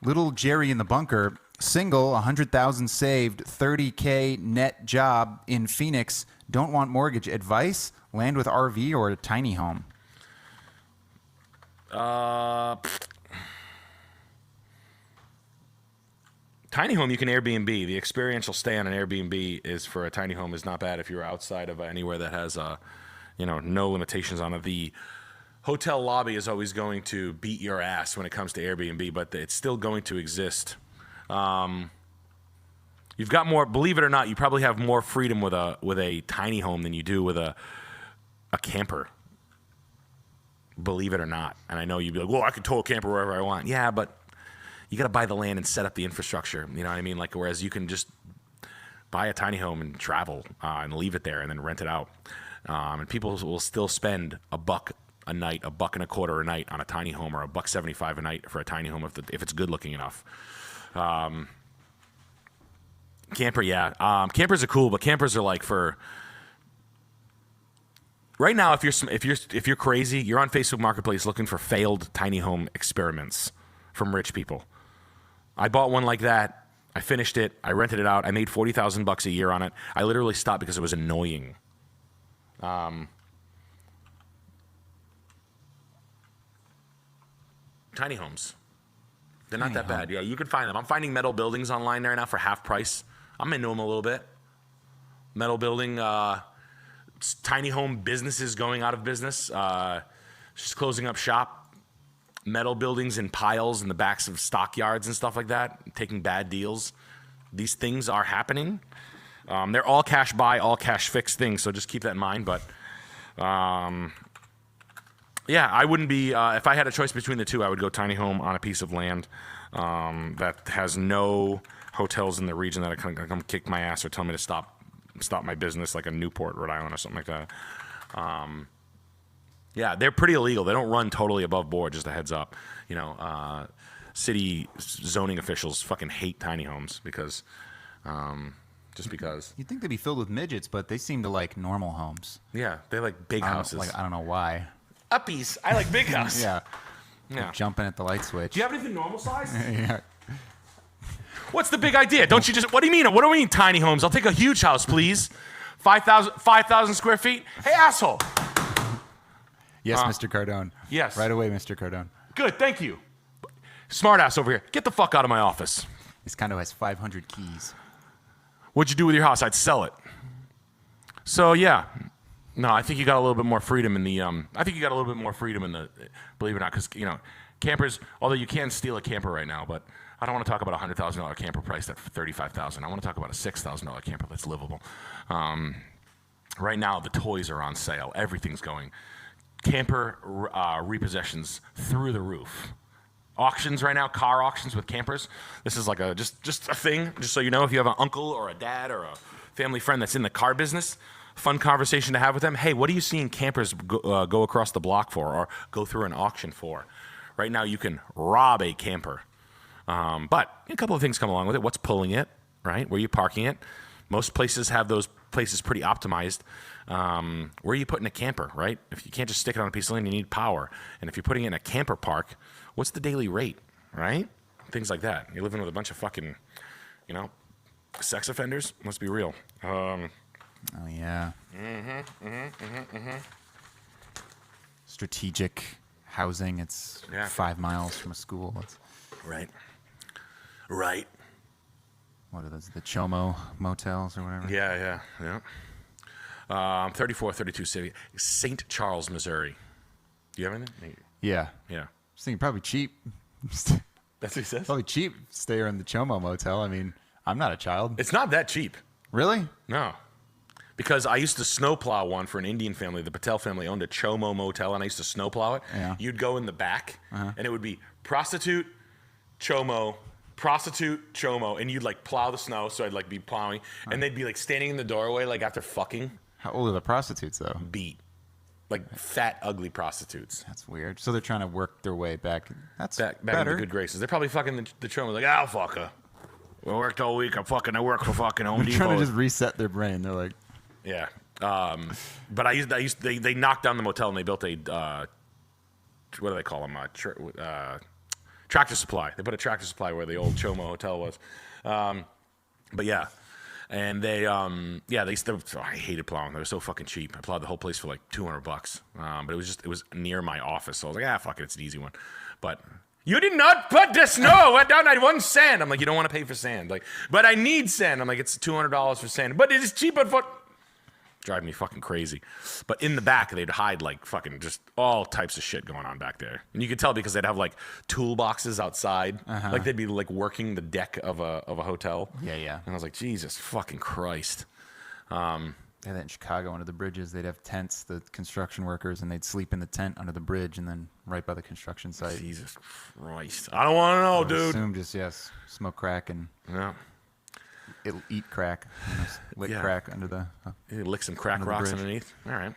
Little Jerry in the bunker, single, 100,000 saved, 30K net job in Phoenix. Don't want mortgage. Advice? Land with RV or a tiny home? Tiny home you can Airbnb. The experiential stay on an Airbnb is for a tiny home is not bad if you're outside of anywhere that has no limitations on it. The hotel lobby is always going to beat your ass when it comes to Airbnb, but it's still going to exist. You've got more. Believe it or not, you probably have more freedom with a tiny home than you do with a camper. Believe it or not, and I know you'd be like, "Well, I could tow a camper wherever I want." Yeah, but you got to buy the land and set up the infrastructure. You know what I mean? Like, whereas you can just buy a tiny home and travel and leave it there and then rent it out. And people will still spend $1 a night, $1.25 a night on a tiny home, or $1.75 a night for a tiny home if it's good looking enough. Camper, yeah. Campers are cool, but campers are like for right now. If you're crazy, you're on Facebook Marketplace looking for failed tiny home experiments from rich people. I bought one like that. I finished it. I rented it out. I made $40,000 a year on it. I literally stopped because it was annoying. Tiny homes. They're not that bad. Yeah, you can find them. I'm finding metal buildings online there now for half price. I'm into them a little bit. Metal building, tiny home businesses going out of business, just closing up shop. Metal buildings in piles in the backs of stockyards and stuff like that, taking bad deals. These things are happening. They're all cash buy, all cash fix things, so just keep that in mind. But yeah, I wouldn't be, if I had a choice between the two, I would go tiny home on a piece of land that has no hotels in the region that are going to come kick my ass or tell me to stop my business, like a Newport, Rhode Island or something like that. Yeah, they're pretty illegal. They don't run totally above board, just a heads up. City zoning officials fucking hate tiny homes because, just because. You'd think they'd be filled with midgets, but they seem to like normal homes. Yeah, they like big houses. I don't know why. Uppies. I like big house. Yeah. Yeah. Jumping at the light switch. Do you have anything normal size? Yeah. What's the big idea? Don't you just, what do you mean? What do we mean tiny homes? I'll take a huge house, please. 5,000 square feet. Hey, asshole. Yes, Mr. Cardone. Yes. Right away, Mr. Cardone. Good, thank you. Smart ass over here. Get the fuck out of my office. This condo has 500 keys. What'd you do with your house? I'd sell it. So yeah, no, I think you got a little bit more freedom in the. Believe it or not, because campers. Although you can steal a camper right now, but I don't want to talk about a $100,000 camper priced at $35,000. I want to talk about a $6,000 camper that's livable. Right now, the toys are on sale. Everything's going. Camper repossessions through the roof. Auctions right now, car auctions with campers. This is like just a thing, just so you know, if you have an uncle or a dad or a family friend that's in the car business, fun conversation to have with them. Hey, what are you seeing campers go across the block for or go through an auction for? Right now you can rob a camper. But a couple of things come along with it. What's pulling it, right? Where are you parking it? Most places have those places pretty optimized. Where are you putting a camper, right? If you can't just stick it on a piece of land, you need power. And if you're putting it in a camper park, what's the daily rate, right? Things like that. You're living with a bunch of fucking, sex offenders. Must be real. Oh, yeah. Mm-hmm. Strategic housing. It's 5 miles from a school. Right. What are those? The Chomo motels or whatever? Yeah. 3432 City, St. Charles, Missouri. Do you have anything? Yeah. Yeah. I was thinking probably cheap. That's what he says? Probably cheap. Stay in the Chomo motel. I mean, I'm not a child. It's not that cheap. Really? No. Because I used to snowplow one for an Indian family. The Patel family owned a Chomo motel, and I used to snowplow it. Yeah. You'd go in the back, and it would be prostitute, Chomo, and you'd like plow the snow. So I'd like be plowing, and they'd be like standing in the doorway, like after fucking. How old are the prostitutes though? Beat, like fat, ugly prostitutes. That's weird. So they're trying to work their way back. That's back better. into good graces. They're probably fucking the Chomo, like, I'll fuck her. We worked all week. I work for fucking Home Depot. They're trying to just reset their brain. They're like, yeah. But they knocked down the motel and they built a what do they call them? Tractor Supply. They put a Tractor Supply where the old Chomo Hotel was. But yeah. And they I hated plowing. They were so fucking cheap. I plowed the whole place for like $200. But it was near my office. So I was like, fuck it, it's an easy one. But you did not put the snow down. I want sand. I'm like, you don't want to pay for sand. Like, but I need sand. I'm like, it's $200 for sand. But it is cheaper for. Driving me fucking crazy. But in the back, they'd hide like fucking just all types of shit going on back there. And you could tell because they'd have like toolboxes outside. Like they'd be like working the deck of a hotel. Yeah. And I was like, Jesus fucking Christ. They had that in Chicago under the bridges. They'd have tents, the construction workers, and they'd sleep in the tent under the bridge and then right by the construction site. Jesus Christ. I don't want to know, dude. Assume just, yes, smoke crack and Yeah. it'll eat crack. Lick crack under the... You lick some crack under the rocks bridge. underneath. All right.